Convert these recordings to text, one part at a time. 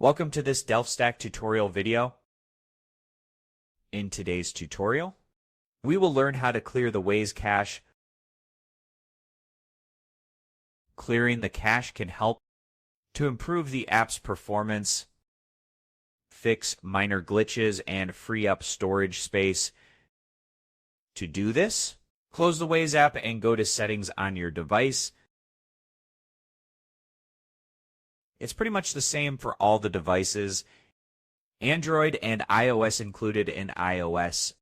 Welcome to this DelftStack tutorial video. In today's tutorial, we will learn how to clear the Waze cache. Clearing the cache can help to improve the app's performance, fix minor glitches, and free up storage space. To do this, close the Waze app and go to Settings on your device. It's pretty much the same for all the devices, Android and iOS included in iOS.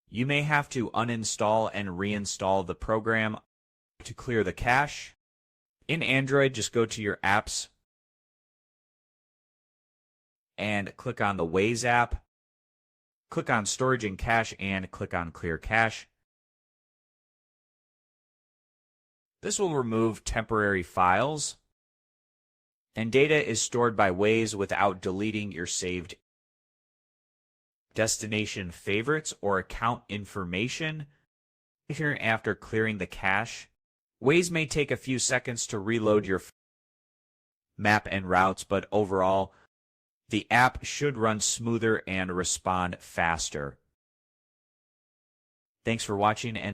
You may have to uninstall and reinstall the program to clear the cache. In Android, just go to your apps and click on the Waze app. Click on Storage and Cache and click on Clear Cache. This will remove temporary files, and data is stored by Waze without deleting your saved destination favorites or account information. Here, after clearing the cache, Waze may take a few seconds to reload your map and routes, but overall, the app should run smoother and respond faster. Thanks for watching, and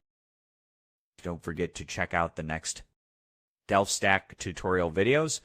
don't forget to check out the next DelftStack tutorial videos.